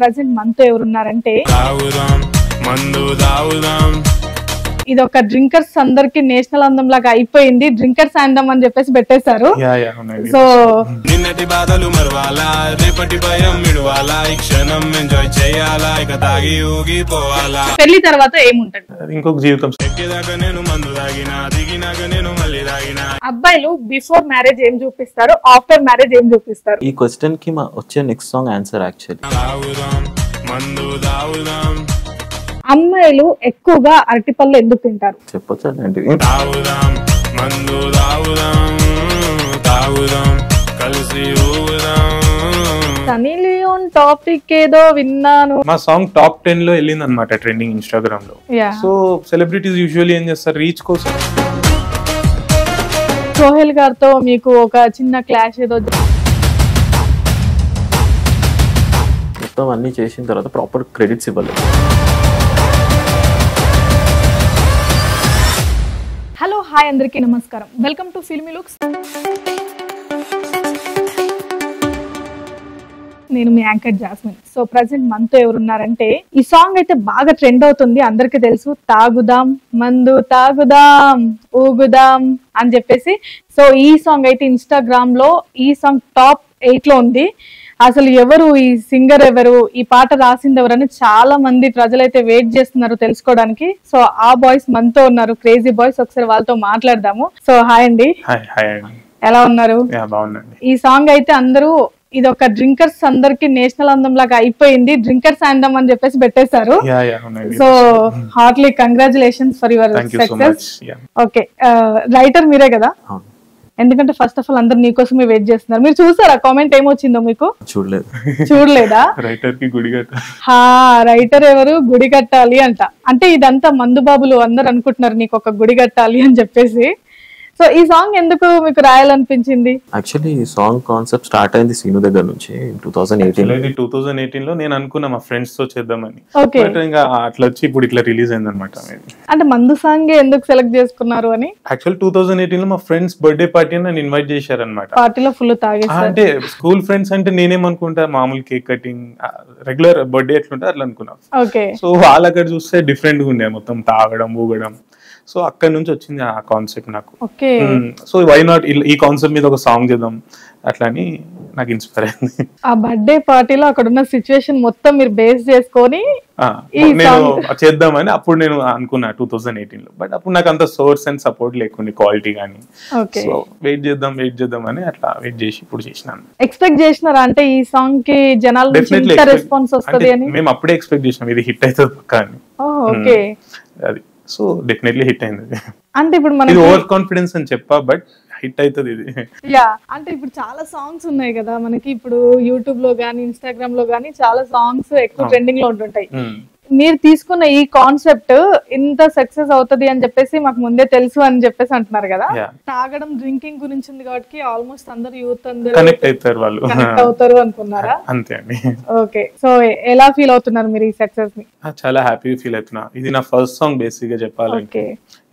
Present మనతో ఎవరున్నారంటే ఇది ఒక డ్రింకర్స్ అందరికి నేషనల్ అందం లాగా అయిపోయింది. డ్రింకర్స్ అందం అని చెప్పేసి పెట్టేశారు. సో నిన్నటి బాధలు మరవాలా, రేపటి భయం విడవాలా, ఈ క్షణం ఎంజాయ్ చేయాలా, ఇక తాగి ఊగిపోవాలా. పెళ్లి తర్వాత ఏముంటది? ఇంకొక జీవితం. ఎక్కేదాకా నేను మందు తాగినా, దిగినాక నేను మళ్ళీ తాగినా. అబ్బాయిలు బిఫోర్ మ్యారేజ్ ఏం చూపిస్తారు, ఆఫ్టర్ మ్యారేజ్ ఏం చూపిస్తారు? ఈ క్వశ్చన్ కి వచ్చే నెక్స్ట్ సాంగ్ ఆన్సర్ యాక్చువల్లీ. అమ్మాయిలు ఎక్కువగా అరటిపళ్ళు ఎందుకు తింటారు? చెప్పొచ్చా? సనీ లియోన్ టాపిక్ ఏదో విన్నాను. మా సాంగ్ టాప్ 10 లో వెళ్ళింది అనమాట ట్రెండింగ్ ఇన్స్టాగ్రామ్ లో. సో సెలబ్రిటీస్ యూజువల్లీ ఏం చేస్తారు, రీచ్ కోసం. సోహెల్ గారితో మీకు ఒక చిన్న క్లాష్ ఏదో? మొత్తం అన్ని చేసిన తర్వాత ప్రాపర్ క్రెడిట్స్ ఇవ్వలేదు. హలో హాయ్ అందరికీ నమస్కారం, వెల్కమ్ టు ఫిల్మీ లుక్స్. నేను మీ యాంకర్ జాస్మిన్. సో ప్రెసెంట్ మనతో ఎవరున్నారంటే, ఈ సాంగ్ అయితే బాగా ట్రెండ్ అవుతుంది, అందరికి తెలుసు. తాగుదాం మందు తాగుదాం ఊగుదాం అని చెప్పేసి. సో ఈ సాంగ్ అయితే ఇన్స్టాగ్రామ్ లో ఈ సాంగ్ టాప్ 8 లో ఉంది. అసలు ఎవరు ఈ సింగర్, ఎవరు ఈ పాట రాసింది ఎవరని చాలా మంది ప్రజలైతే వెయిట్ చేస్తున్నారు తెలుసుకోవడానికి. సో ఆ బాయ్స్ మనతో ఉన్నారు, క్రేజీ బాయ్స్. ఒకసారి వాళ్ళతో మాట్లాడదాము. సో హాయ్ అండి, ఎలా ఉన్నారు? ఈ సాంగ్ అయితే అందరూ ఇది ఒక డ్రింకర్స్ అందరికి నేషనల్ అందం లాగా అయిపోయింది, డ్రింకర్స్ అందం అని చెప్పేసి పెట్టేశారు. So Hartley congratulations for your success. Okay, writer మీరే కదా? ఎందుకంటే ఫస్ట్ ఆఫ్ ఆల్ అందరు నీకోసమే వెయిట్ చేస్తున్నారు. మీరు చూసారా కామెంట్ ఏమొచ్చిందో మీకు? చూడలేదా? రైటర్ ఎవరు, గుడి కట్టాలి అంట. అంటే ఇదంతా మందు బాబులు అందరు అనుకుంటున్నారు నీకు ఒక గుడి కట్టాలి అని చెప్పేసి. సో ఈ సాంగ్ ఎందుకు మీకు రాయాలనిపించింది? యాక్చువల్లీ ఈ సాంగ్ కాన్సెప్ట్ స్టార్ట్ అయింది సీను దగ్గర నుంచి 2018 లో. నేను అనుకున్నా మా ఫ్రెండ్స్ తో చేద్దామని, ఇంకా అట్లా వచ్చి ఇప్పుడు ఇట్లా రిలీజ్ అయింది అనమాట. అంటే మందు సాంగ్ ఎందుకు సెలెక్ట్ చేసుకున్నారు అని? యాక్చువల్ 2018 లో మా ఫ్రెండ్స్ బర్త్డే పార్టీ అని నన్ను ఇన్వైట్ చేశారు అనమాట. పార్టీలో ఫుల్ తాగేసారు. అంటే స్కూల్ ఫ్రెండ్స్ అంటే నేనేమనుకుంటా, మామూలు కేక్ కటింగ్, రెగ్యులర్ బర్త్డే ఎట్లుంటే అట్లా అనుకున్నా. సో వాళ్ళు అక్కడ చూస్తే డిఫరెంట్ గా ఉండే, మొత్తం తాగడం ఊగడం. సో అక్కడ నుంచి వచ్చింది ఆ కాన్సెప్ట్ నాకు. సో వై నాట్ ఈ కాన్సెప్ట్ మీద ఒక సాంగ్ చేద్దాం అట్లా అని నాకు ఇన్స్పైర్ అయింది. ఆ బర్త్డే పార్టీలో అక్కడ ఉన్న సిచ్యువేషన్ మొత్తం మీరు బేస్ చేసుకొని నేను చేద్దామని అప్పుడు నేను అనుకున్నా 2018 లో. బట్ అప్పుడు నాకు అంత సోర్స్ అండ్ సపోర్ట్ లేకుండా, క్వాలిటీ కానీ. సో వెయిట్ చేద్దాం అని అట్లా వెయిట్ చేసి ఇప్పుడు చేసినాను. ఎక్స్పెక్ట్ చేసినారా అంటే ఈ సాంగ్ కి జనాల నుంచి ఇంత రెస్పాన్స్ వస్తది అని? మేము అప్పుడే ఎక్స్పెక్ట్ చేసినాం ఇది హిట్ అవుతుంది పక్కా అని. ఓకే, అది సో డెఫినెట్లీ హిట్ అయింది. అంటే ఇప్పుడు మనకి ఓవర్ కాన్ఫిడెన్స్ అని చెప్పా, బట్ హిట్ అవుతుంది ఇది. అంటే ఇప్పుడు చాలా సాంగ్స్ ఉన్నాయి కదా మనకి, ఇప్పుడు యూట్యూబ్ లో గానీ ఇన్స్టాగ్రామ్ లో గానీ చాలా సాంగ్స్ ఎక్కువ ట్రెండింగ్ లో ఉంటుంటాయి. మీరు తీసుకున్న ఈ కాన్సెప్ట్ ఇంత సక్సెస్ అవుతుంది అని చెప్పేసి మాకు ముందే తెలుసు అని చెప్పేసి అంటున్నారు కదా. తాగడం, డ్రింకింగ్ గురించి ఉంది కాబట్టి ఆల్మోస్ట్ అందరు యూత్ అందరూ కనెక్ట్ అవుతారు, వాళ్ళు కనెక్ట్ అవుతారు అనుకున్నారా? అంతే అండి. ఓకే, సో ఎలా ఫీల్ అవుతున్నారు మీరు ఈ సక్సెస్ ని? చాలా హ్యాపీ ఫీల్ అవుతున్నా. ఇది నా ఫస్ట్ సాంగ్ బేసిక్ గా చెప్పాలంటే.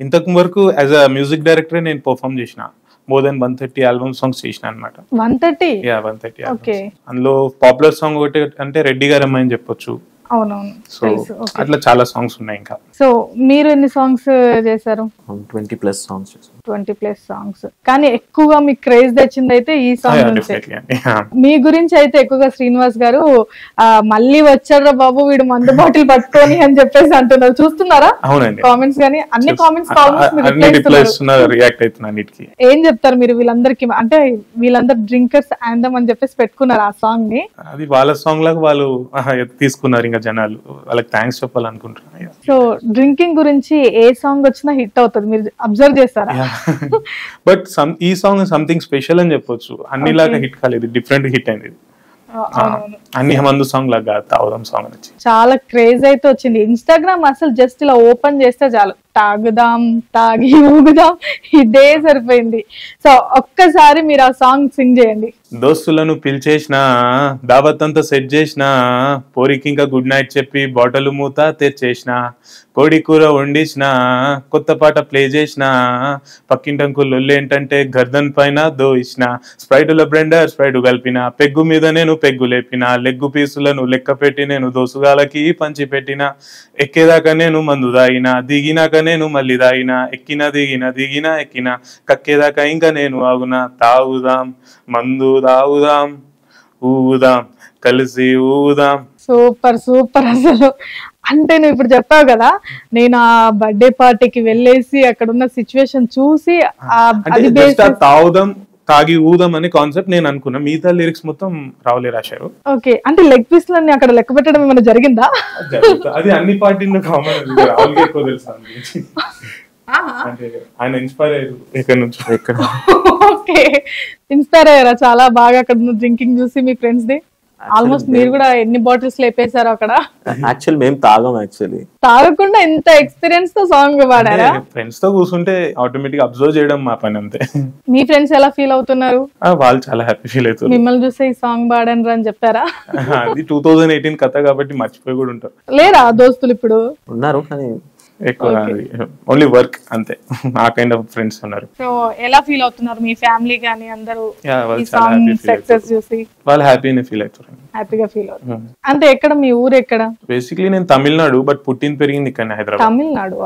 ఇంతకు వరకు యాజ్ అ మ్యూజిక్ డైరెక్టర్ నేను పర్ఫార్మ్ చేసిన more than 130 ఆల్బమ్ సాంగ్స్ చేసిన అన్నమాట. 130 ఓకే. అందులో పాపులర్ సాంగ్ ఒకటి అంటే రెడ్డి గారి అమ్మాయి అని చెప్పొచ్చు. అవునవును. సో అట్లా చాలా సాంగ్స్ ఉన్నాయి ఇంకా. సో మీరు ఎన్ని సాంగ్స్ చేశారు? 20+ సాంగ్స్ చేశాను. 20+ సాంగ్స్. కానీ ఎక్కువగా మీకు క్రేజ్ తెచ్చింది అయితే ఈ సాంగ్ నుంచి. మీ గురించి అయితే ఎక్కువగా శ్రీనివాస్ గారు మళ్ళీ వచ్చారా బాబు వీడు మందు బాటిల్ పట్టుకొని అని చెప్పేసి అంటున్నారు. చూస్తున్నారా కామెంట్స్? కానీ అన్ని కామెంట్స్ రియాక్ట్ అవుతున్నారు. ఏం చెప్తారు మీరు వీళ్ళందరికి? అంటే వీళ్ళందరూ డ్రింకర్స్ ఆందం అని చెప్పేసి పెట్టుకున్నారు ఆ సాంగ్ ని. అది వాళ్ళ సాంగ్ లాగా వాళ్ళు తీసుకున్నారు, జనాలు వాళ్ళకి థ్యాంక్స్ చెప్పాలనుకుంటున్నారు. సో డ్రింకింగ్ గురించి ఏ సాంగ్ వచ్చినా హిట్ అవుతుంది, మీరు అబ్జర్వ్ చేస్తారా? బట్ ఈ సాంగ్ సంథింగ్ స్పెషల్ అని చెప్పొచ్చు. అన్నిలాగా హిట్ కాలేదు, డిఫరెంట్ హిట్ అయింది. అన్ని మందు సాంగ్ లాగా తాగుదాం సాంగ్ నుంచి చాలా క్రేజ్ అయితే వచ్చింది. ఇన్స్టాగ్రామ్ అసలు జస్ట్ ఇలా ఓపెన్ చేస్తే చాలు తాగుదాం తాగి ఊగుదాం ఇదే సరిపోయింది. సో ఒక్కసారి మీరు ఆ సాంగ్ సింగ్ చేయండి. దోస్తులను పిలిచేసిన దావత్ అంతా సెట్ చేసిన పోరికి ఇంకా గుడ్ నైట్ చెప్పి బాటలు మూత తెచ్చేసిన కోడి కూర వండిసిన కొత్త పాట ప్లే చేసిన పక్కింటంకులు ఏంటంటే గర్దన్ పైన దోయిసిన స్ప్రైటుల బ్లెండర్ స్ప్రైట్ కలిపిన పెగ్గు మీద నేను పెగ్గు లేపిన లెగ్గు పీసులను లెక్క పెట్టి నేను దోసుగాలకి పంచి పెట్టిన ఎక్కేదాకా నేను మందు దాగిన దిగినాక నేను మళ్ళీ దాగిన ఎక్కిన దిగిన దిగిన ఎక్కిన కక్కేదాకా ఇంకా నేను ఆగున తాగుదాం మందు తాగుదాం ఊగుదాం కలిసి ఊగుదాం. Super super. అసలు అంటే నువ్వు ఇప్పుడు చెప్పావు కదా, నేను ఆ బర్త్డే పార్టీకి వెళ్ళేసి అక్కడ ఉన్న సిచ్యువేషన్ చూసి తాగుదాం తాగి ఊదాం అనే కాన్సెప్ట్ నేను అనుకున్నా, మిగతా లిరిక్స్ మొత్తం రావులే రాశారు. ఓకే, అంటే లెగ్ పీస్ లని అక్కడ లెక్క పెట్టడం ఏమైనా జరిగిందా? అది అన్ని పార్టీల్లో కామన్, రావులకి ఎక్కువ తెలుసు. అంటే ఆయన ఇన్స్పైర్ అయ్యారు ఎక్కడి నుంచి ఎక్కడ. ఓకే, ఇన్స్పైర్ అయ్యారా చాలా బాగా అక్కడ డ్రింకింగ్ చూసి మీ ఫ్రెండ్స్ ది? ఆల్మోస్ట్ మీరు కూడా ఎన్ని బాటిల్స్ లేపేశారు అక్కడ? యాక్చువల్లీ మేము తాగం, యాక్చువల్లీ తాగకుండా ఇంత ఎక్స్పీరియన్స్ తో సాంగ్ పాడారా? ఫ్రెండ్స్ తో కూర్చుంటే ఆటోమేటిక్ అబ్జర్వ్ చేయడం మా పని అంతే. మీ ఫ్రెండ్స్ ఎలా ఫీల్ అవుతున్నారు? వాళ్ళు చాలా హ్యాపీ ఫీల్ అవుతారు. మిమ్మల్ని చూస్తే ఈ సాంగ్ పాడనరా అని చెప్పారా? అది 2018 కథ కాబట్టి మర్చిపోయి కూడా ఉంటారు. లేరా దోస్తులు ఇప్పుడు? ఉన్నారు కానీ ఎక్కువ ఓన్లీ వర్క్ అంతే, ఆ కైండ్ ఆఫ్ ఫ్రెండ్స్ ఉన్నారు. సో ఎలా ఫీల్ అవుతున్నారు మీ ఫ్యామిలీ గానీ అందరూ ఈ సాంగ్ సక్సెస్ చూసి? వాళ్ళు హ్యాపీనే ఫీల్ అవుతారు, హ్యాపీగా ఫీల్ అవుతారు. అంటే ఎక్కడ మీ ఊరు ఎక్కడ? బేసిక్లీ నేను తమిళనాడు, బట్ పుట్టింది పెరిగింది ఇక్కడ హైదరాబాద్. తమిళనాడు?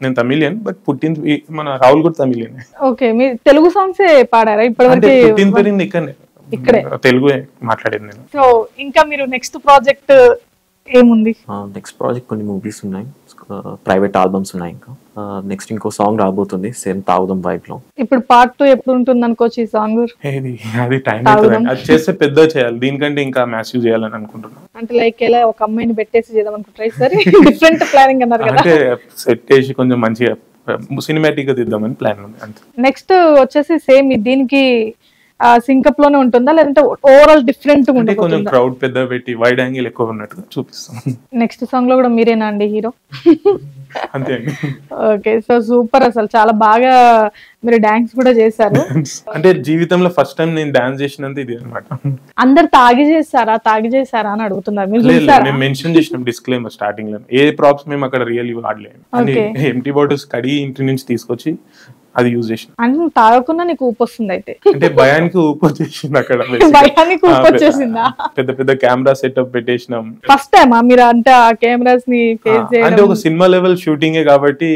నేను తమిళియన్, బట్ పుట్టింది మన రాహుల్ కూడా తమిళియన్. ఓకే, మీరు తెలుగు సాంగ్స్ పాడారా ఇప్పటివరకు? పుట్టింది పెరిగింది ఇక్కడే, తెలుగు మాట్లాడేది నేను. సో ఇంకా మీరు నెక్స్ట్ ప్రాజెక్ట్ ఏముంది? నెక్స్ట్ ప్రాజెక్ట్ కొన్ని మూవీస్ ఉన్నాయి, ప్రైవేట్ ఆల్బమ్స్ ఉన్నాయి, ఇంకా నెక్స్ట్ ఇంకో సాంగ్ రాబోతుంది సేమ్ తాగుదాం వైబ్ లో. ఇప్పుడు పార్ట్ 2 ఎప్పుడు ఉంటుంది అనుకోవచ్చు ఈ సాంగ్? అది టైం అవుతుంది, అది చేస్తే పెద్ద చేయాలి, దీనికంటే ఇంకా మ్యాసివ్ చేయాలని అనుకుంటున్నాను. అంటే లైక్ ఎలా ఒక అమ్మాయిని పెట్టేసి చేద్దాం అనుకుంటారు సరే? డిఫరెంట్ ప్లానింగ్ అన్నారు కదా, అంటే సెట్ చేసి కొంచెం మంచిగా సినిమాటిక్ గా తీద్దామని ప్లాన్ ఉంది అంతే. నెక్స్ట్ వచ్చేసి సేమ్ దీనికి సింకప్ లోనే ఉంటుందా లేదంటే ఓవరాల్ డిఫరెంట్ గా ఉంటుందా? కొంచెం క్రౌడ్ పెద్ద పెట్టి వైడ్ యాంగిల్ ఎక్కువ ఉన్నట్టుగా చూపిస్తాం. నెక్స్ట్ సాంగ్ లో కూడా మీరేనా అండి హీరో? అంతే అండి. Okay, so super. అసలు చాలా బాగా మీరు డాన్స్ కూడా చేశారు. అంటే జీవితంలో ఫస్ట్ టైం నేను డాన్స్ చేసినంత ఇది అన్నమాట. అందరు తాగి చేశారా అని అడుగుతున్నారు, మీరు చూసారా? మేము మెన్షన్ చేసినాం డిస్క్లైమర్ స్టార్టింగ్ లో, ఏ ప్రాప్స్ మేము అక్కడ రియల్ వాడలేము, ఎంటీ బాటిల్స్ కడిగి ఇంటి నుంచి తీసుకొచ్చి అది యూజ్ చేసిన. అంటే నువ్వు తాగకుండా నీకు ఊపు వస్తుంది అయితే? అంటే భయానికి ఊపు వచ్చేసింది అక్కడ. భయానికి ఊపు వచ్చేసిందా? పెద్ద పెద్ద కెమెరా సెటప్ పెట్టేసినాం. ఫస్ట్ టైం మీరు అంటే ఆ కెమెరాస్ ని ఫేస్ చేయడం? అంటే ఒక సినిమా లెవెల్ షూటింగ్ కాబట్టి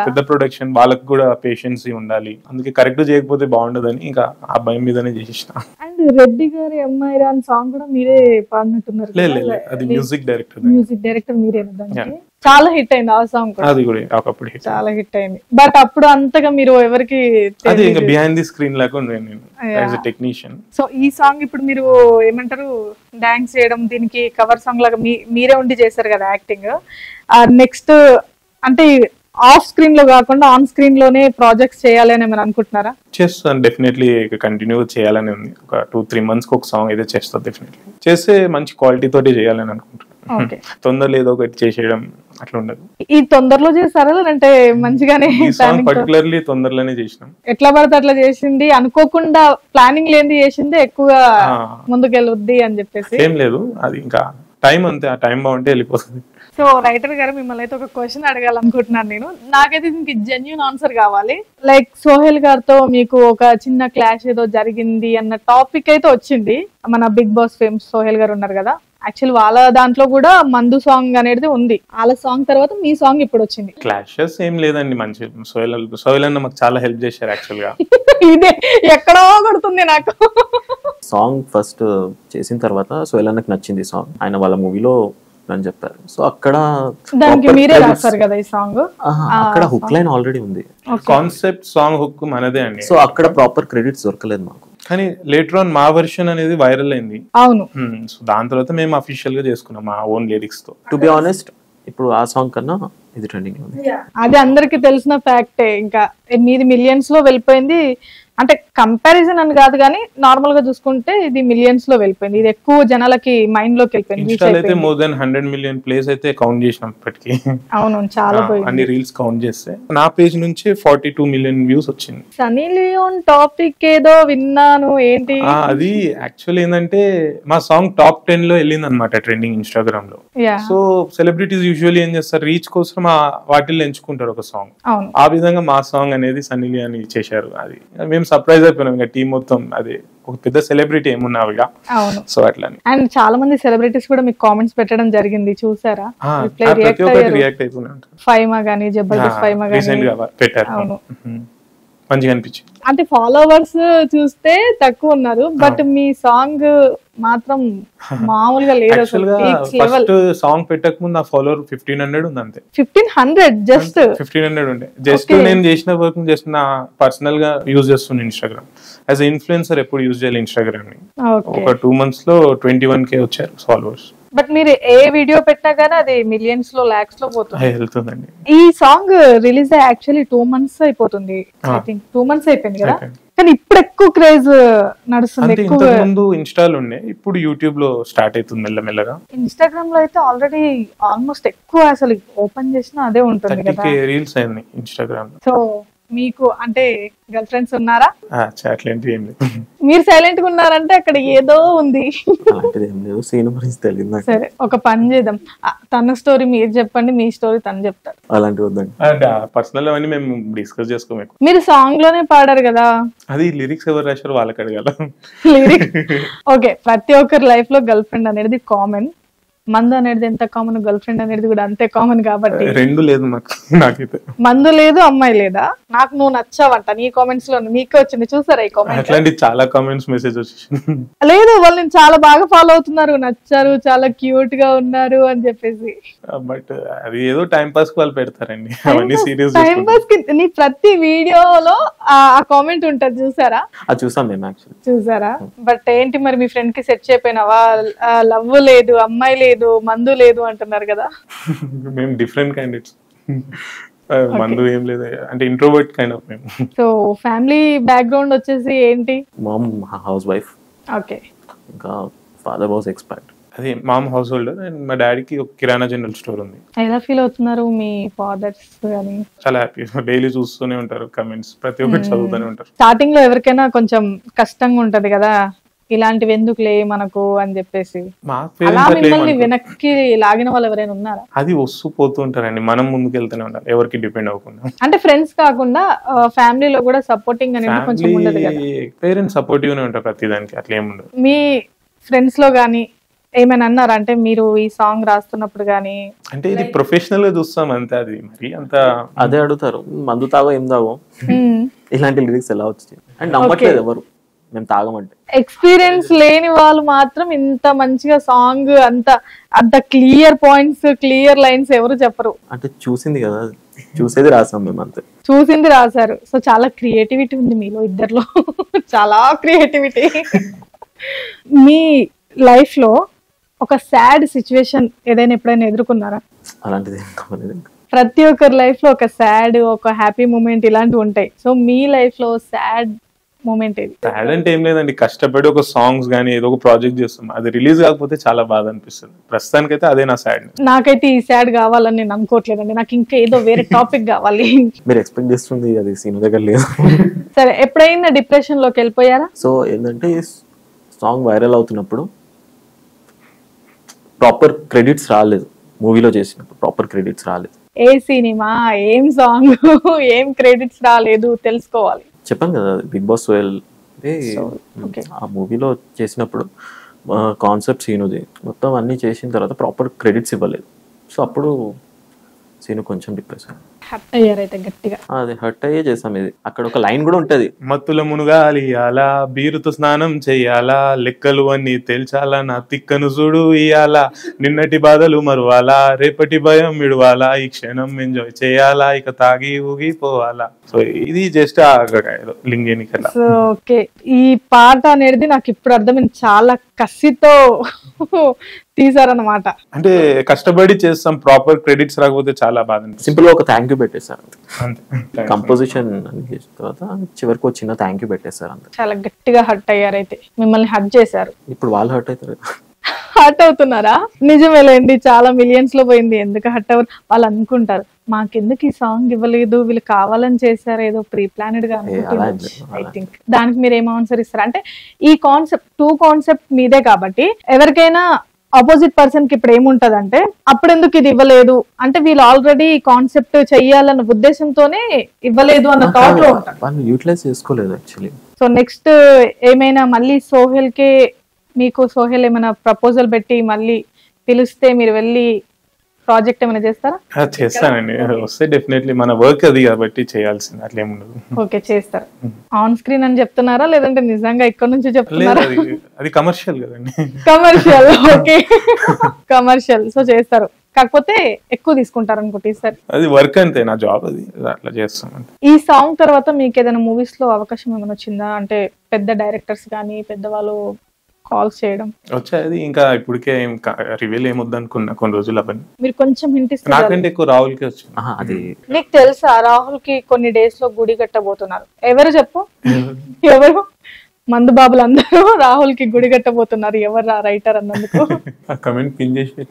పెద్ద ప్రొడక్షన్, వాళ్ళకి కూడా పేషెన్సీ ఉండాలి, అందుకే కరెక్ట్ చేయకపోతే బాగుండదని ఇంకా ఆ భయం మీదనే చేసేసిన. అండ్ రెడ్డి గారి అమ్మాయి రాని సాంగ్ కూడా మీరే పాడినట్టున్నారు? లేదు, అది మ్యూజిక్ డైరెక్టర్ మీరేనా దానికి? చాలా హిట్ అయింది ఆ సాంగ్ కూడా. అది కూడా ఒకప్పుడు చాలా హిట్ అయింది, బట్ అప్పుడు అంతగా మీరు ఎవరికి అది ఇంకా బిహైండ్ ది స్క్రీన్ లాగా నేను యాజ్ ఎ టెక్నీషియన్. సో ఈ సాంగ్ ఇప్పుడు మీరు ఏమంటారు డాన్స్ చేయడం, దీనికి కవర్ సాంగ్ లాగా మీరే ఉండి చేశారు కదా యాక్టింగ్. నెక్స్ట్ అంటే ఆఫ్ స్క్రీన్ లో కాకుండా ఆన్ స్క్రీన్ లోనే ప్రాజెక్ట్స్ చేయాలి అని మీరు అనుకుంటున్నారా? చేస్తాను, డెఫినెట్లీ కంటిన్యూ చేయాలని ఉంది. ఒక 2-3 months ఒక సాంగ్ అయితే చేస్తాను, డెఫినెట్లీ చేస్తే మంచి క్వాలిటీ తోటి చేయాలని అనుకుంటున్నాను. తొందరలో ఏదో ఒకటి చేసేయడం అట్లా ఉండదు. ఈ తొందరలో చేస్తారా లేదంటే మంచిగానే? పర్టికులర్లీ తొందరలోనే చేసినాం, ఎట్లా పడితే అట్లా చేసింది, అనుకోకుండా ప్లానింగ్ లేని చేసింది, ఎక్కువ ముందుకెళ్ళొద్ది అని చెప్పేసి ఏం లేదు, అది ఇంకా టైం అంతే, ఆ టైం బాగుంటే వెళ్ళిపోతుంది. సో రైటర్ గారు మిమ్మల్ని అయితే ఒక క్వశ్చన్ అడగాలనుకుంటున్నాను నేను. నాకైతే దీనికి జెన్యూన్ ఆన్సర్ కావాలి. లైక్ సోహెల్ గారితో మీకు ఒక చిన్న క్లాష్ ఏదో జరిగింది అన్న టాపిక్ అయితే వచ్చింది. మన బిగ్ బాస్ ఫేమ్ సోహెల్ గారు ఉన్నారు కదా, యాక్చువల్ వాళ్ళ దాంట్లో కూడా మందు సాంగ్ అనేది ఉంది. వాళ్ళ సాంగ్ తర్వాత మీ సాంగ్ ఇప్పుడు వచ్చింది. క్లాషెస్ ఏం లేదండి, మంచి సోహెల్ అన్న మాకు చాలా హెల్ప్ చేశారు యాక్చువల్ గా. ఇదే ఎక్కడో కొడుతుంది నాకు. సాంగ్ ఫస్ట్ చేసిన తర్వాత సోహెల్ అన్నకి నచ్చింది సాంగ్, ఆయన వాళ్ళ మూవీలో అని చెప్పారు. సో అక్కడ దానికి మీరే రాస్తారు కదా ఈ సాంగ్? అక్కడ హుక్ లైన్ ఆల్రెడీ ఉంది, కాన్సెప్ట్ సాంగ్ హుక్ మనదే అండి. సో అక్కడ ప్రాపర్ క్రెడిట్స్ దొరకలేదు మాకు, కానీ లేటర్ ఆన్ మా వర్షన్ అనేది వైరల్ అయింది. అవును, సో దాని తర్వాత మేము అఫీషియల్ గా చేసుకున్నాం మా ఓన్ లిరిక్స్ తో. టు బి ఆనెస్ట్ ఇప్పుడు ఆ సాంగ్ కన్నా ఇది ట్రెండింగ్ ఉంది. అది అందరికి తెలిసిన ఫ్యాక్టే. ఇంకా మీది మిలియన్స్ లో వెళ్ళిపోయింది. అంటే కంపారిజన్ అని కాదు కానీ నార్మల్ గా చూసుకుంటే ఇది మిలియన్స్ లో వెళ్ళిపోయింది, ఇది ఎక్కువ జనాలకి మైండ్ లోకి వెళ్ళిపోయింది. ఇన్స్టాల్ అయితే మోర్ దెన్ 100 million ప్లేస్ అయితే కౌంట్ చేసినాం ఇప్పటికి. అవును, చాలా అన్ని రీల్స్ కౌంట్ చేస్తే నా పేజ్ నుంచి 42 million వ్యూస్ వచ్చింది. సనీ లియోన్ టాపిక్ ఏదో విన్నాను, ఏంటి అది? యాక్చువల్లీ ఏంటంటే మా సాంగ్ టాప్ 10 లో వెళ్ళింది అనమాట ట్రెండింగ్ ఇన్స్టాగ్రామ్ లో. సో సెలబ్రిటీస్ యూజువల్లీ ఏం చేస్తారు, రీచ్ కోసం వాటిల్లో ఎంచుకుంటారు ఒక సాంగ్. ఆ విధంగా మా సాంగ్ అనేది సన్నీ లియోన్ చేశారు. అది మేము సర్ప్రైజ్ అయిపోయినాం ఇంకా టీం మొత్తం. అది ఒక పెద్ద సెలబ్రిటీ ఏమున్నావుగా. సో అట్లా. అండ్ చాలా మంది సెలబ్రిటీస్ కూడా మీకు కామెంట్స్ పెట్టడం జరిగింది, చూసారా? రియాక్ట్ అయిపోయినారు. ఫైమా గానీ, జబర్దస్త్ ఫైమా గానీ పెట్టారు, మంచిగా అనిపించింది. అంటే ఫాలోవర్స్ చూస్తే తక్కువ ఉన్నారు, బట్ మీ సాంగ్ మాత్రం మామూలుగా లేదు. ఫస్ట్ సాంగ్ పెట్టక ముందు ఆ ఫాలోవర్ 1500 ఉంది అంతే. 1500 జస్ట్ 1500 ఉండే. జస్ట్ నేను చేసిన వర్క్ జస్ట్ నా పర్సనల్ గా యూజ్ చేస్తున్నా ఇన్స్టాగ్రామ్. యాజ్ ఇన్ఫ్లుయెన్సర్ ఎప్పుడు యూజ్ చేయాలి ఇన్స్టాగ్రామ్ ని. ఒక 2 months లో 21K వచ్చారు ఫాలోవర్స్. బట్ మీరు ఏ వీడియో పెట్టినా గానీ అది మిలియన్స్ లో, లాక్స్ లో వెళ్తుందండి. ఈ సాంగ్ రిలీజ్ అయ్యి యాక్చువల్లీ 2 months అయిపోతుంది, ఐ థింక్ 2 months అయిపోయింది కదా. కానీ ఇప్పుడు ఎక్కువ క్రేజ్ నడుస్తుంది. ఇంతకు ముందు ఇన్స్టాల్ ఉండే, ఇప్పుడు యూట్యూబ్ లో స్టార్ట్ అవుతుంది మెల్లమెల్లగా. ఇన్స్టాగ్రామ్ లో అయితే ఆల్రెడీ ఆల్మోస్ట్ ఎక్కువ అసలు ఓపెన్ చేసినా అదే ఉంటుంది కదా. రీల్స్ అయింది ఇన్స్టాగ్రామ్. సో మీకు అంటే గర్ల్ ఫ్రెండ్స్ ఉన్నారా? అట్లాంటివి ఏం లేదు. మీరు సైలెంట్ గా ఉన్నారంటే అక్కడ ఏదో ఉంది. సరే, ఒక పని చేద్దాం, తన స్టోరీ మీరు చెప్పండి, మీ స్టోరీ తను చెప్తారు. పర్సనల్ అవన్నీ మేము డిస్కస్ చేసుకోము. మీరు సాంగ్ లోనే పాడారు కదా, అది లిరిక్స్ ఎవరు రాశారు వాళ్ళకి అడగాల. Lyrics okay. ప్రతి ఒక్కరి లైఫ్ లో గర్ల్ ఫ్రెండ్ అనేది కామన్. మందు అనేది ఎంత కామన్, గర్ల్ ఫ్రెండ్ అనేది కూడా అంతే కామన్. కాబట్టి రెండు లేదు నాకైతే. మందు లేదు, అమ్మాయి లేదా. నాకు నువ్వు నచ్చావంట నీ కామెంట్స్ లో, నీకే వచ్చింది చూసారా ఈ కామెంట్? అట్లాంటి చాలా కామెంట్స్ మెసేజ్ వచ్చేసి లేదు, వాళ్ళు నేను చాలా బాగా ఫాలో అవుతున్నారు, నచ్చారు, చాలా క్యూట్ గా ఉన్నారు అని చెప్పేసి. బట్ అది ఏదో టైం పాస్ కి వాళ్ళు పెడతారండి, అవన్నీ సీరియస్. టైం పాస్ కి నీ ప్రతి వీడియోలో ఆ కామెంట్ ఉంటది చూసారా? చూసాం మేము యాక్చువల్లీ. చూసారా? బట్ ఏంటి మరి మీ ఫ్రెండ్ కి సెట్ అయిపోయినావా? లవ్ లేదు, అమ్మాయి లేదు, మందు లేదు అంటున్నారు కదా. మేము డిఫరెంట్ క్యాండిడేట్స్. మందు ఏం లేదు, అంటే ఇంట్రోవర్ట్ కైండ్ ఆఫ్ మేము. సో ఫ్యామిలీ బ్యాక్గ్రౌండ్ వచ్చేసి ఏంటి? Mom housewife. ఓకే. ఇంకా ఫాదర్ వాస్ ఎక్స్పైర్డ్. అదే మామ్ హౌస్ హోల్డర్ అండ్ మా డాడీకి ఒక కిరాణా జనరల్ స్టోర్ ఉంది. ఎలా ఫీల్ అవుతున్నారు మీ ఫాదర్స్ గాని? చాలా హ్యాపీ. డైలీ చూస్తూనే ఉంటారు కమెంట్స్, ప్రతి ఒక్కటి చదువుతూనే ఉంటారు. స్టార్టింగ్ లో ఎవరికైనా కొంచెం కష్టంగా ఉంటది కదా, ఇలాంటివి ఎందుకులే మనకు అని చెప్పేసి. అలా మిమ్మల్ని వెనక్కి లాగిన వాళ్ళు ఎవరైనా ఉన్నారా? అది వస్తూ పోతూ ఉంటారండి, మనం ముందుకు వెళ్తూనే ఉండాలి, ఎవరికి డిపెండ్ అవ్వకుండా. అంటే ఫ్రెండ్స్ కాకుండా ఫ్యామిలీలో కూడా సపోర్టింగ్ అనేది కొంచెం ఉండదు కదా. పేరెంట్స్ సపోర్టివ్ నే ఉంటారు ప్రతి దానికి, అట్లా ఏముండదు. మీ ఫ్రెండ్స్ లో గానీ ఏమైనా అన్నారా? అంటే మీరు ఈ సాంగ్ రాస్తున్నప్పుడు గానీ. అంటే ఇది ప్రొఫెషనల్ గా చూస్తాం అంతే, అది మరి అంత అదే అడుగుతారు, మందు తాగో ఏం తాగో ఇలాంటి లిరిక్స్ ఎలా వచ్చాయి అండ్ నమ్మట్లేదు ఎవరు మేము తాగమంటే. ఎక్స్పీరియన్స్ లేని వాళ్ళు మాత్రం ఇంత మంచిగా సాంగ్ అంత క్లియర్ పాయింట్స్, క్లియర్ లైన్స్ ఎవరు చెప్పరు. అంటే చూసింది కదా, చూసేది రాసాం మేము అంతే. చూసింది రాశారు. సో చాలా క్రియేటివిటీ ఉంది మీలో ఇద్దర్లో, చాలా క్రియేటివిటీ. మీ లైఫ్ లో ఒక సాడ్ సిచ్యువేషన్ ఏదైనా ఎప్పుడైనా ఎదుర్కొన్నారా? అలాంటిది ప్రతి ఒక్కరి లైఫ్ లో ఒక సాడ్, ఒక హ్యాపీ మూమెంట్ ఇలాంటివి ఉంటాయి. సో మీ లైఫ్ లో సాడ్ మూమెంట్ ఏది? సాడ్ అంటే ఏం లేదండి, కష్టపడి ఒక సాంగ్స్ గానీ ఏదో ఒక ప్రాజెక్ట్ చేస్తాం, అది రిలీజ్ కాకపోతే చాలా బాధ అనిపిస్తుంది. ప్రస్తుతానికైతే అదే నా సాడ్. నాకైతే ఈ సాడ్ కావాలని నేను అనుకోవట్లేదండి, నాకు ఇంకా ఏదో వేరే టాపిక్ కావాలి. మీరు ఎక్స్పెక్ట్ చేస్తుంది అది సీను దగ్గర లేదు. సరే, ఎప్పుడైనా డిప్రెషన్ లోకి వెళ్ళిపోయారా? సో ఏంటంటే సాంగ్ వైరల్ అవుతున్నప్పుడు ప్రాపర్ క్రెడిట్స్ రాలేదు, మూవీలో చేసినప్పుడు ప్రాపర్ క్రెడిట్స్ రాలేదు. ఏ సినిమా, ఏం సాంగ్, ఏం క్రెడిట్స్ రాలేదు తెలుసుకోవాలి. చెప్పాను కదా బిగ్ బాస్ 12 ఆ మూవీలో చేసినప్పుడు కాన్సెప్ట్ సీనుది మొత్తం అన్ని చేసిన తర్వాత ప్రాపర్ క్రెడిట్స్ ఇవ్వలేదు. సో అప్పుడు సీను కొంచెం డిప్రెస్ అయ్యారైతే గట్టిగా. అది హర్ట్ అయ్యే చేసాం. ఇది అక్కడ ఒక లైన్ కూడా ఉంటది, మత్తుల మునుగాలి అలా, బీరుతో స్నానం చెయ్యాలా, లెక్కలు అన్ని తేల్చాలా, నా తిక్కను చూడు ఇయ్యాలా, నిన్నటి బాధలు మరువాలా, రేపటి భయం విడువాలా, ఈ క్షణం ఎంజాయ్ చేయాలా, ఇక తాగి ఊగిపోవాలా. సో ఇది జస్ట్ లింగేని కదా. ఓకే, ఈ పాట అనేది నాకు ఇప్పుడు అర్థమైంది, చాలా కసితో తీసారనమాట. అంటే కష్టపడి చేస్తాం, ప్రాపర్ క్రెడిట్స్ రాకపోతే చాలా బాధ. సింపుల్ గా ఒక థ్యాంక్ థ్యాంక్ యూ పెట్టేశారు. కంపోజిషన్ అని చేసిన తర్వాత చివరికి ఒక చిన్న థ్యాంక్ యూ పెట్టేశారు అంతే. చాలా గట్టిగా హర్ట్ అయ్యారు అయితే, మిమ్మల్ని హర్ట్ చేశారు. ఇప్పుడు వాళ్ళు హర్ట్ అవుతారు. హర్ట్ అవుతున్నారా? నిజమేలేండి, చాలా మిలియన్స్ లో పోయింది. ఎందుకు హర్ట్ అవ్వరు? వాళ్ళు అనుకుంటారు మాకెందుకు ఈ సాంగ్ ఇవ్వలేదు, వీళ్ళు కావాలని చేశారు, ఏదో ప్రీ ప్లానెడ్ గా అనుకుంటున్నారు. ఐ థింక్ దానికి మీరు ఏం ఆన్సర్ ఇస్తారు అంటే, ఈ కాన్సెప్ట్ మీదే కాబట్టి ఎవరికైనా ఆపోజిట్ పర్సన్ కి ఇప్పుడు ఏముంటదంటే, అప్పుడెందుకు ఇది ఇవ్వలేదు అంటే వీళ్ళు ఆల్రెడీ కాన్సెప్ట్ చెయ్యాలన్న ఉద్దేశంతోనే ఇవ్వలేదు అన్న థాట్ లో ఉంటారు. వాళ్ళు యూటిలైజ్ చేసుకోలేదు యాక్చువల్లీ. సో నెక్స్ట్ ఏమైనా మళ్ళీ సోహెల్ కి, మీకు సోహెల్ ఏమైనా ప్రపోజల్ పెట్టి మళ్ళీ పిలిస్తే మీరు వెళ్ళి ప్రాజెక్ట్ ఏమైనా చేస్తారా? చేస్తానండి, వస్తే డెఫినెట్లీ మన వర్క్ అది కాబట్టి చేయాల్సింది, అట్లా ఏముండదు. ఓకే, చేస్తారు. ఆన్ స్క్రీన్ అని చెప్తున్నారా లేదంటే నిజంగా ఇక్కడ నుంచి చెప్తున్నారా? అది కమర్షియల్ కదండి. Commercial, okay commercial. సో చేస్తారు, కాకపోతే ఎక్కువ తీసుకుంటారు అనుకుంటే సార్. అది వర్క్ అంతే, నా జాబ్ అది, అట్లా చేస్తాం. ఈ సాంగ్ తర్వాత మీకు ఏదైనా మూవీస్ లో అవకాశం ఏమైనా వచ్చిందా? అంటే పెద్ద డైరెక్టర్స్ కానీ పెద్దవాళ్ళు కాల్స్ చేయడం వచ్చాయి. ఇంకా ఇప్పటికే రివీల్ ఏమొద్దు అనుకున్నా కొన్ని రోజులు అవన్నీ. మీరు కొంచెం హింట్ ఇస్తారు. నాకంటే ఎక్కువ రాహుల్ కి వచ్చింది. అది నీకు తెలుసా రాహుల్ కి కొన్ని డేస్ లో గుడి కట్టబోతున్నారు? ఎవరు చెప్పు? ఎవరు? మందు బాబులు అందరూ రాహుల్ కి గుడి కట్టబోతున్నారు. ఎవరు రైటర్ అన్నందుకు కమెంట్ పిన్ చేసి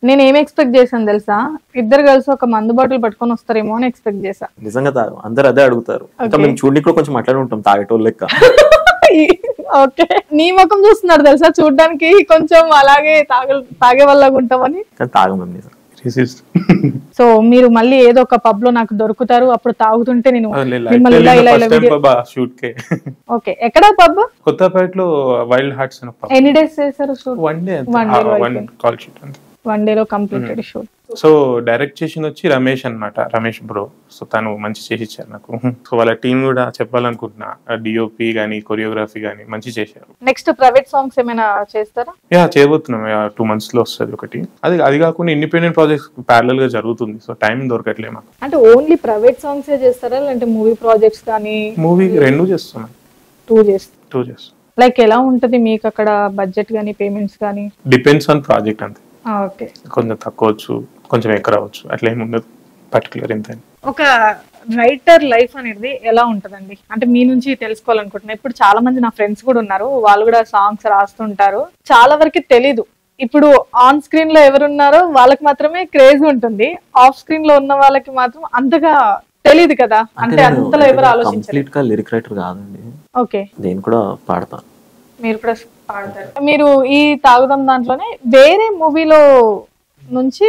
నేను ఏం ఎక్స్పెక్ట్ చేశాను తెలుసా? ఇద్దరు కలిసి ఒక మందు బాటిల్ పట్టుకొని వస్తారేమో అని ఎక్స్పెక్ట్ చేశా. నిజంగా అందరు అదే అడుగుతారు. మేము చూడడానికి కూడా కొంచెం మాట్లాడి ఉంటాం తాగేటోళ్ళు లెక్క. ఓకే, నీ ముఖం చూస్తున్నారు తెలుసా, చూడడానికి కొంచెం అలాగే తాగే వాళ్ళగా ఉంటామని. సో మీరు మళ్ళీ ఏదో ఒక పబ్ లో నాకు దొరుకుతారు, అప్పుడు తాగుతుంటే నేను ఓకే. ఎక్కడ పబ్? కొత్తపేటలో వైల్డ్ హార్ట్స్. ఎన్ని డేస్ చేశారు షూట్? వన్ డే లో కంప్లీటెడ్ షూట్. సో డైరెక్ట్ చేసింది వచ్చి రమేష్ అన్నమాట, రమేష్ బ్రో. సో తను మంచి చేసి ఇచ్చారు నాకు. సో వాళ్ళ టీం కూడా చెప్పాలనుకుంటున్నా, డిఓపి గానీ కొరియోగ్రఫీ గానీ మంచి చేశారు. నెక్స్ట్ ప్రైవేట్ సాంగ్స్ ఏమైనా చేస్తారా? చేయబోతున్నాం, 2 months లో వస్తుంది ఒకటి. అది కాకుండా ఇండిపెండెంట్ ప్రాజెక్ట్స్ ప్యారలల్ గా జరుగుతుంది. సో టైం దొరకట్లే మాకు. అంటే ఓన్లీ ప్రైవేట్ సాంగ్స్ చేస్తారా లేదంటే మూవీ ప్రాజెక్ట్స్ కానీ? మూవీ 2 చేస్తున్నాం. 2 చేస్తాం. లైక్ ఎలా ఉంటది మీకు అక్కడ బడ్జెట్ గానీ పేమెంట్స్ గానీ? డిపెండ్స్ ఆన్ ప్రాజెక్ట్ అంతే. ఓకే, కొంచెం తక్కువ వచ్చు, కొంచెం ఎక్కువ రావచ్చు, అట్లా ఏమి ఉండదు పర్టికులర్ ఎంత. ఒక రైటర్ లైఫ్ అనేది ఎలా ఉంటదండి అంటే మీ నుంచి తెలుసుకోవాలనుకుంటున్నా. ఇప్పుడు చాలా మంది నా ఫ్రెండ్స్ కూడా ఉన్నారు, వాళ్ళు కూడా సాంగ్స్ రాస్తుంటారు. చాలా వరకు తెలీదు. ఇప్పుడు ఆన్ స్క్రీన్ లో ఎవరున్నారో వాళ్ళకి మాత్రమే క్రేజ్ ఉంటుంది, ఆఫ్ స్క్రీన్ లో ఉన్న వాళ్ళకి మాత్రం అంతగా తెలియదు కదా. అంటే అంతలో ఎవరు ఆలోచించారు? లిరిక్ రైటర్ కాదండి. ఓకే, నేను కూడా పాడతాను. మీరు కూడా పాడతారు. మీరు ఈ తాగుదాం దాంట్లోనే వేరే మూవీలో నుంచి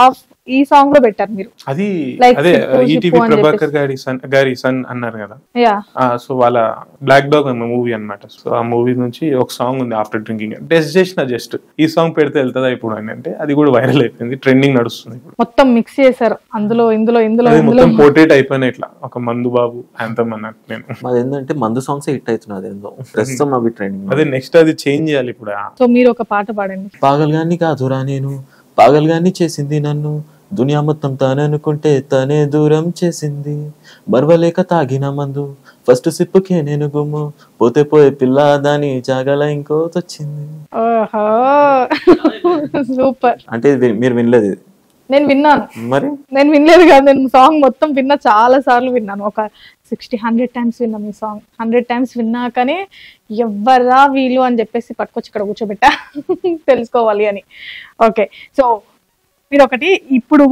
ఆఫ్ ఈ సాంగ్ లో పెట్టారు మీరు. అది అదే ఈటీవీ ప్రభాకర్ గారి సన్ అన్నారు కదా. సో వాళ్ళ బ్లాక్ డాగ్ మూవీ అన్నమాట. సో ఆ మూవీ నుంచి ఒక సాంగ్ ఉంది, ఆఫ్టర్ డ్రింకింగ్. టెస్ట్ చేసిన జస్ట్ ఈ సాంగ్ పెడితే వెళ్తుందా ఇప్పుడు అని అంటే, అది కూడా వైరల్ అయిపోయింది, ట్రెండింగ్ నడుస్తుంది. మొత్తం మిక్స్ చేశారు అందులో ఇందులో మొత్తం పోర్ట్రేట్ అయిపోయినాయి ఇట్లా, ఒక మందు బాబు అంతం అన్నట్టు. నేను ఏంటంటే మందు సాంగ్స్ హిట్ అవుతున్నది ప్రస్తుతం, అవి ట్రెండింగ్. అదే నెక్స్ట్ అది చేంజ్ చేయాలి ఇప్పుడు. సో మీరు ఒక పాట పాడండి. పాగల్గాన్ని కాదురా నేను, పాగల్గాన్ని చేసింది నన్ను, దునియా మొత్తం తాననుకుంటే తనే దూరం చేసింది, మరవలేక తాగిన మందు ఫస్ట్ సిప్పుకే నేను గుమ్ము, పోతే పోయే పిల్ల దాని జాగల ఇంకోతొచ్చింది. సూపర్. అంటే మీరు వినలేదు? నేను విన్నాను. మరి నేను వినలేదు కాదు, నేను సాంగ్ మొత్తం విన్నా, చాలా సార్లు విన్నాను. ఒక 60-100 times విన్నాను ఈ సాంగ్. 100 times విన్నాకనే ఎవ్వరా వీలు అని చెప్పేసి పట్టుకొచ్చి ఇక్కడ కూర్చోబెట్టా తెలుసుకోవాలి అని. ఓకే, సో మీరు ఒకటి, ఇప్పుడు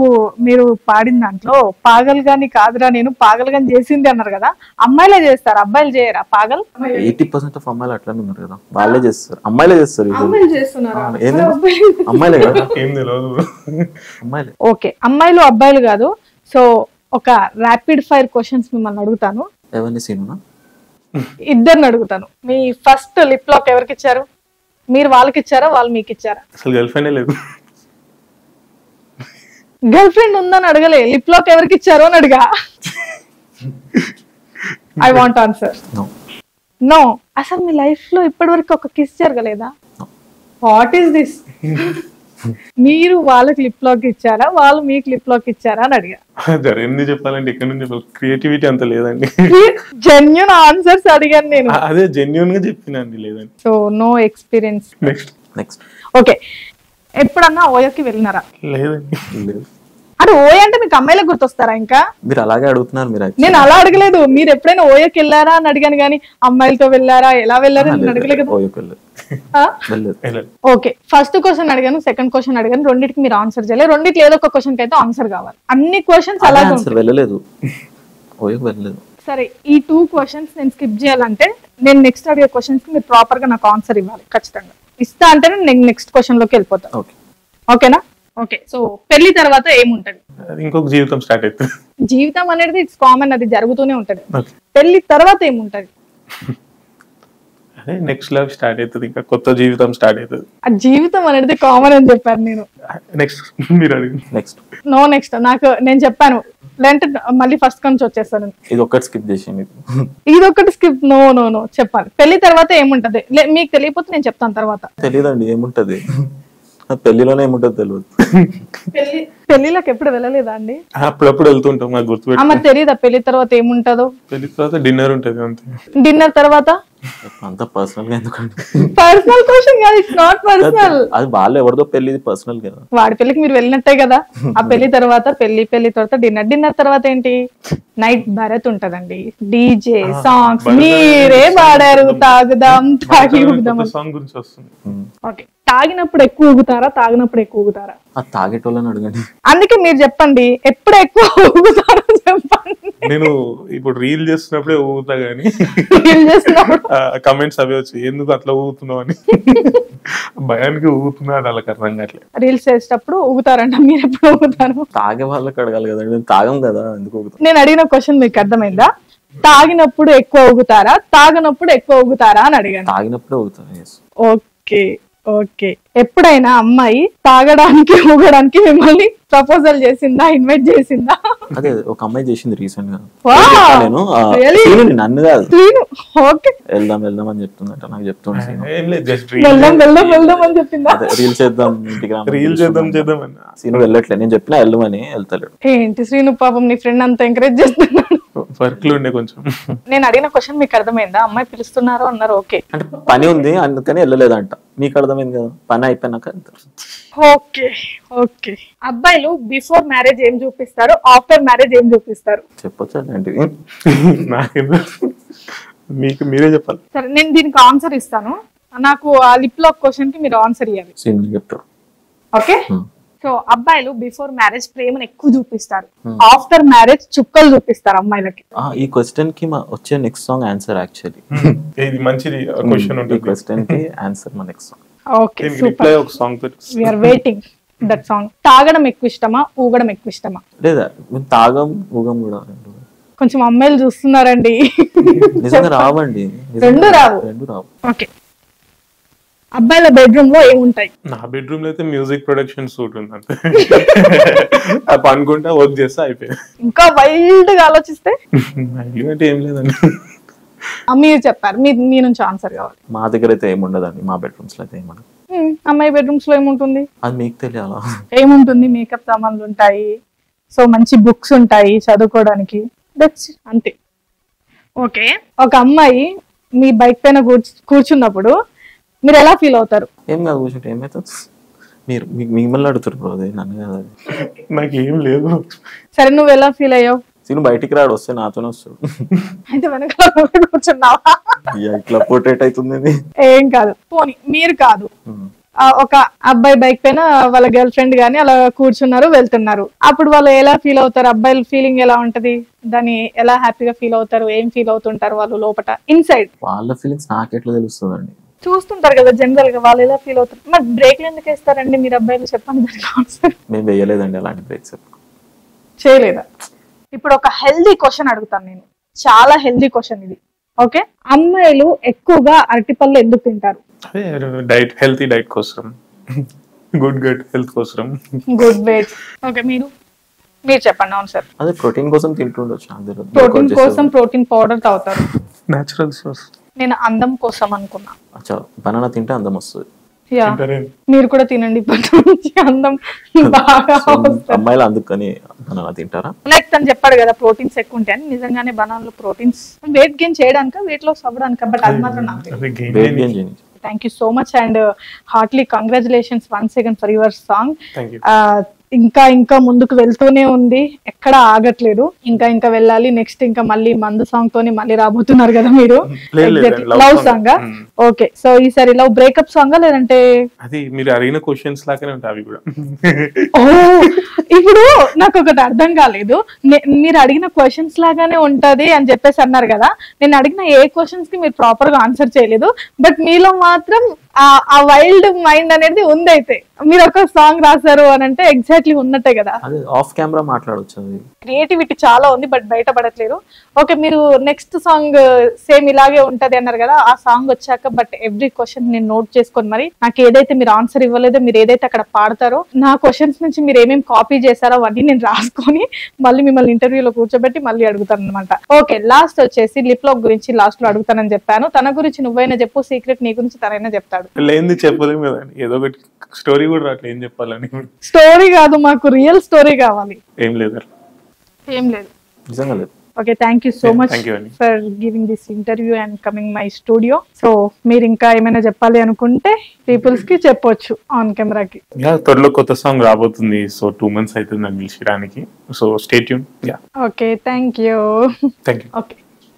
మీరు పాడిన దాంట్లో పాగల్ గాని కాదురా నేను, పాగల్ గాని చేసింది అన్నారు కదా. అమ్మాయిలే చేస్తారు, అబ్బాయిలు చేయరా పాగల్? 80% ఆఫ్ అమ్మాయిలు అట్లానే ఉన్నారు కదా, వాళ్ళే చేస్తారు. అమ్మాయిలే చేస్తారు. అమ్మాయిలు చేస్తున్నారా? అమ్మాయిలే కదా. అమ్మాయిలే. ఓకే, అమ్మాయిలు అబ్బాయిలు కాదు. సో ఒక ర్యాపిడ్ ఫైర్ క్వశ్చన్స్ మిమ్మల్ని అడుగుతాను. ఎవరిని? సీనునా? ఇద్దరిని అడుగుతాను. మీ ఫస్ట్ లిప్ లాక్ ఎవరికి ఇచ్చారు? మీరు వాళ్ళకి ఇచ్చారా, వాళ్ళు మీకు ఇచ్చారా? అసలు గర్ల్ ఫ్రెండ్ లేదు. గర్ల్ ఫ్రెండ్ ఉందని అడగలే, లిప్ లాక్ ఎవరికి ఇచ్చారో అని అడిగా. I want answer. నో. అసలు మీ లైఫ్ లో ఇప్పటి వరకు ఒక కిస్ జరగలేదా? What is this? మీరు వాళ్ళకి లిప్ లాక్ ఇచ్చారా, వాళ్ళు మీకు లిప్ లాక్ ఇచ్చారా అని అడిగా. జరిగింది చెప్పాలంటే ఇక్కడ నుంచి క్రియేటివిటీ అంత లేదండి. జెన్యూన్ ఆన్సర్స్ అడిగాను నేను. అదే జెన్యూన్ గా చెప్పినండి, లేదండి. సో నో అంటే ఓయ అంటే మీకు అమ్మాయిలకు గుర్తొస్తారా? ఇంకా మీరు అలాగే అడుగుతున్నారు. మీరు నేను అలా అడగలేదు. మీరు ఎప్పుడైనా ఓయకి వెళ్ళారా అని అడిగాను కానీ అమ్మాయిలతో వెళ్ళారా, ఎలా వెళ్ళారా అని అడగలేదు. ఓకే, ఫస్ట్ క్వశ్చన్ అడిగాను, సెకండ్ క్వశ్చన్ అడిగాను, రెండింటికి మీరు ఆన్సర్ చేయలేదు. రెండింటికి ఏదో ఒక క్వశ్చన్ కి అయితే ఆన్సర్ కావాలి. అన్ని క్వశ్చన్స్ అలాగే వెళ్ళలేదు. సరే, ఈ 2 క్వశ్చన్స్ నేను స్కిప్ చేయాలంటే నేను నెక్స్ట్ అడిగే క్వశ్చన్స్ కి మీరు ప్రాపర్ గా నాకు ఆన్సర్ ఇవ్వాలి. ఖచ్చితంగా ఇస్తా అంటేనే నేను నెక్స్ట్ క్వశ్చన్ లోకి వెళ్ళిపోతాను. ఓకేనా? ఓకే, సో పెళ్లి తర్వాత ఏముంటది? ఇంకొక జీవితం స్టార్ట్ అవుతుంది. జీవితం అనేది ఇట్స్ కామన్, అది జరుగుతూనే ఉంటది. పెళ్లి తర్వాత ఏముంటది? అదే నెక్స్ట్ లైఫ్ స్టార్ట్ అవుతుంది, ఇంకా కొత్త జీవితం స్టార్ట్ అవుతుంది. ఆ జీవితం అనేది కామన్ అని చెప్పాను నేను. నెక్స్ట్ మీరు అడిగి నెక్స్ట్ నేను చెప్పాను, లేదంటే మళ్ళీ ఫస్ట్ నుంచి వచ్చేస్తాను. ఇది ఒక్కటి స్కిప్ చేసింది. ఇది ఒకటి స్కిప్. నో చెప్పాలి. పెళ్లి తర్వాత ఏముంటది మీకు తెలియకపోతే నేను చెప్తాను తర్వాత. తెలియదండి ఏముంటది, పెళ్లిలోనే ఏముంటది తెలియదు. పెళ్లిలోకి ఎప్పుడు వెళ్ళలేదా అండి? అప్పుడప్పుడు వెళ్తుంటాం, నాకు గుర్తుపెట్టి. మరి తెలియదా పెళ్లి తర్వాత ఏముంటదో? పెళ్లి తర్వాత డిన్నర్ ఉంటది అంతే. డిన్నర్ తర్వాత అంత పర్సనల్ గా ఎందుకంటే పర్సనల్ క్వశ్చన్ కాదు, ఇట్స్ నాట్ పర్సనల్. అది వాళ్ళు ఎవరిదో పెళ్లి, పర్సనల్ కదా. వాడి పెళ్లికి మీరు వెళ్ళినట్టే కదా. ఆ పెళ్లి తర్వాత పెళ్లి తర్వాత డిన్నర్ తర్వాత ఏంటి? నైట్ భరత్ ఉంటదండి, డీజే సాంగ్స్ మీరే పాడారు. తాగుదాం తాగి ఊగుదాం సాంగ్ గురించి వస్తుంది. ఓకే, తాగినప్పుడు ఎక్కువ ఊగుతారా, తాగినప్పుడు ఎక్కువ ఊగుతారా? తాగేటోళ్ళని అడగండి. అందుకే మీరు చెప్పండి, ఎప్పుడు ఎక్కువ ఊగుతారో చెప్పండి. నేను ఇప్పుడు రీల్ చేస్తున్నప్పుడే ఊగుతా గానీ కమెంట్స్ అవే వచ్చి ఎందుకు అట్లా ఊగుతున్నావు అని. భయానికి ఊగుతున్నాడు, అలా అర్థం కావట్లేదు. రీల్స్ చేసేటప్పుడు ఊగుతారంట, మీరు ఎప్పుడు ఊగుతారు? తాగే వాళ్ళకి అడగాలి కదా, మేము తాగం కదా, ఎందుకు ఊగుతాం? నేను అడిగిన క్వశ్చన్ మీకు అర్థమైందా? తాగినప్పుడు ఎక్కువ ఊగుతారా, తాగినప్పుడు ఎక్కువ ఊగుతారా అని అడిగాను. తాగినప్పుడే ఊగుతాను. ఓకే, ఎప్పుడైనా అమ్మాయి తాగడానికి ఊగడానికి మిమ్మల్ని ప్రపోజల్ చేసిందా, ఇన్వైట్ చేసిందా? అదే ఒక అమ్మాయి చేసింది రీసెంట్ గా. నేను నన్ను కాదు, వెళ్దాం అని చెప్తుందంట. నాకు వెళ్దాం అని చెప్పిందా? రీల్ చేద్దాం, సీను వెళ్ళట్లే, నేను చెప్పినా వెళ్ళమని వెళ్తలేడు. ఏంటి శ్రీను పాపం నీ ఫ్రెండ్ అంతా ఎంకరేజ్ చేస్తున్నాడు. కొంచెం నేను అడిగిన క్వశ్చన్ మీకు అర్థమైందా? అమ్మాయి పిలుస్తున్నారు అన్నారు, ఓకే అంటే పని ఉంది అందుకని వెళ్ళలేదంట. మీకు అర్థమైంది కదా, పని అయిపోయినాక. ఓకే, అబ్బాయిలు బిఫోర్ మ్యారేజ్ ఏం చూపిస్తారు, ఆఫ్టర్ మ్యారేజ్ ఏం చూపిస్తారు? చెప్పొచ్చు అంటే మీకు మీరే చెప్పాలి. సరే, నేను దీనికి ఆన్సర్ ఇస్తాను. నాకు ఆ లిప్ లాక్ క్వశ్చన్ కి మీరు ఆన్సర్ ఇవ్వాలి. చెప్తారు. ఓకే, సో అబ్బాయిలు బిఫోర్ మ్యారేజ్ ప్రేమను ఎక్కువ చూపిస్తారు, ఆఫ్టర్ మ్యారేజ్ చుక్కలు చూపిస్తారు అమ్మాయిలకి. ఈ క్వశ్చన్ కి వచ్చే నెక్స్ట్ సాంగ్ ఆన్సర్ యాక్చువల్లీ ఇది మంచిది క్వశ్చన్ ఉంటుంది. క్వశ్చన్ కి ఆన్సర్ మా నెక్స్ట్ సాంగ్. Okay, super. ఒక song we are waiting that song. తాగడం ఎక్కువ ఇష్టమా, ఊగడం ఎక్కువ ఇష్టమా? లేదా తాగం ఊగం కూడా కొంచెం అమ్మాయిలు చూస్తున్నారండి. నిజంగా రావండి, రెండు రావు. ఓకే, అబ్బాయిల బెడ్రూమ్ లో ఏముంటాయి? నా బెడ్రూమ్ లో అయితే మ్యూజిక్ ప్రొడక్షన్ సూట్ ఉంది అంతే. అనుకుంటా వర్క్ చేస్తా అయిపోయింది. ఇంకా వైల్డ్ గా ఆలోచిస్తే ఏం లేదండి. మీరు చెప్పారు, మీ నుంచి ఆన్సర్ కావాలి. మా దగ్గర అయితే ఏముండదండి, మా బెడ్రూమ్స్ లో అయితే ఏముండదు. అమ్మాయి బెడ్రూమ్స్ లో ఏముంటుంది? అది మీకు తెలియాలా? ఏముంటుంది? మేకప్ సామాన్లు ఉంటాయి, సో మంచి బుక్స్ ఉంటాయి చదువుకోవడానికి, అంతే. ఓకే, ఒక అమ్మాయి మీ బైక్ పైన కూర్చున్నప్పుడు మీరు ఎలా ఫీల్ అవుతారు? ఏం కాదు, కూర్చుంటే ఏమవుతుంది? మీరు మిమ్మల్ని అడుగుతారు బ్రో, నన్ను కాదు. నాకు ఏం లేదు. సరే, నువ్వు ఎలా ఫీల్ అయ్యావు? సీను బయటికి రాడు, వస్తే నాతోనే వస్తాడు. అయితే వెనకాల కూర్చున్నావా? ఇట్లా పోర్ట్రేట్ అవుతుంది. ఏం కాదు, పోనీ మీరు కాదు, ఒక అబ్బాయి బైక్ పైన వాళ్ళ గర్ల్ ఫ్రెండ్ గానీ అలా కూర్చున్నారు, వెళ్తున్నారు. అప్పుడు వాళ్ళు ఎలా ఫీల్ అవుతారు? అబ్బాయిల ఫీలింగ్ ఎలా ఉంటది? దాన్ని ఎలా హ్యాపీగా ఫీల్ అవుతారు? ఏం ఫీల్ అవుతుంటారు వాళ్ళు లోపల, ఇన్సైడ్? వాళ్ళ ఫీలింగ్స్ నాకెట్లా తెలుస్తుందండి? చూస్తుంటారు కదా జనరల్ గా, వాళ్ళు ఎలా ఫీల్ అవుతారు. మరి బ్రేక్లు ఎందుకు వేస్తారండి మీరు అబ్బాయిలు? చెప్పండి. మేము వేయలేదండి అలాంటి బ్రేక్స్. చేయలేదా? ఇప్పుడు ఒక హెల్దీ క్వశ్చన్ అడుగుతాను నేను, చాలా హెల్దీ క్వశ్చన్ ఇది. ఓకే, అమ్మాయిలు ఎక్కువగా అరటిపళ్ళు ఎందుకు తింటారు? డైట్, హెల్తీ డైట్ కోసం, గుడ్ హెల్త్ కోసం. Good weight. ఓకే, మీరు చెప్పండి ఆన్సర్. అదే ప్రోటీన్ కోసం తింటుండొచ్చు. ప్రోటీన్ కోసం ప్రోటీన్ పౌడర్ తాగుతారు. Natural source. నేను అందం కోసం అనుకున్నా. అచ్చా, బనానా తింటే అందం వస్తుంది. మీరు కూడా తినండి, అందం బాగా వస్తుంది. అమ్మాయిలు అందుకని బనానా తింటారా? లైక్ తను చెప్పాడు కదా ప్రోటీన్స్ ఎక్కువ ఉంటాయని, నిజంగానే బనానాలో ప్రోటీన్స్ వెయిట్ గెయిన్ చేయడానిక, వెయిట్ లాస్ అవ్వడానిక, బట్ అది మాత్రం నాకు తెలియదు. Thank you so much and heartily congratulations once again for your song. ఇంకా ఇంకా ముందుకు వెళ్తూనే ఉంది, ఎక్కడ ఆగట్లేదు, ఇంకా ఇంకా వెళ్ళాలి. నెక్స్ట్ ఇంకా మళ్ళీ మందు సాంగ్ తోని మళ్ళీ రాబోతున్నారు కదా మీరు. Love song. ఓకే, సో ఈసారి లవ్ బ్రేకప్ సాంగ్ లేదంటే అది మీరు అడిగిన క్వశ్చన్స్ లాగానే ఉంటాయి అవి కూడా. ఓ ఇప్పుడు నాకు ఒకటి అర్థం కాలేదు, మీరు అడిగిన క్వశ్చన్స్ లాగానే ఉంటది అని చెప్పేసి అన్నారు కదా, నేను అడిగిన ఏ క్వశ్చన్స్ కి మీరు ప్రాపర్ గా ఆన్సర్ చేయలేదు, బట్ మీలో మాత్రం ఆ వైల్డ్ మైండ్ అనేది ఉంది. అయితే మీరు ఒక సాంగ్ రాశారు అని అంటే ఎగ్జాక్ట్లీ ఉన్నట్టే కదా. ఆఫ్ కెమెరా మాట్లాడొచ్చు. క్రియేటివిటీ చాలా ఉంది బట్ బయటపడట్లేదు. ఓకే, మీరు నెక్స్ట్ సాంగ్ సేమ్ ఇలాగే ఉంటది అన్నారు కదా, ఆ సాంగ్ వచ్చాక బట్ ఎవ్రీ క్వశ్చన్ నేను నోట్ చేసుకొని మరి నాకు ఏదైతే మీరు ఆన్సర్ ఇవ్వలేదో, మీరు ఏదైతే అక్కడ పాడతారో, నా క్వశ్చన్స్ నుంచి మీరు ఏమేమి కాపీ చేశారో అవన్నీ నేను రాసుకొని మళ్ళీ మిమ్మల్ని ఇంటర్వ్యూలో కూర్చోబెట్టి మళ్ళీ అడుగుతాను అనమాట. ఓకే, లాస్ట్ వచ్చేసి లిప్ లాక్ గురించి లాస్ట్ లో అడుగుతానని చెప్పాను. తన గురించి నువ్వైనా చెప్పు, సీక్రెట్ నీ గురించి తనైనా చెప్తాడు. లేని చెప్పలేము కదండి, ఏదో ఒకటి స్టోరీ కూడా రావట్లేదు, ఏం చెప్పాలని. స్టోరీ కాదు, మాకు రియల్ స్టోరీ కావాలి. ఏం లేదు, ఏం లేదు, నిజంగా లేదు. Okay, thank you so much for giving this interview and coming my studio. So మీరు ఇంకా ఏమైనా చెప్పాలి అనుకుంటే పీపుల్స్ కి చెప్పొచ్చు ఆన్ కెమెరాకి. త్వరలో కొత్త సాంగ్ రాబోతుంది, సో 2 months అవుతుంది నాకు పిలిచడానికి. So stay tune. Okay, thank you. Thank you. Okay.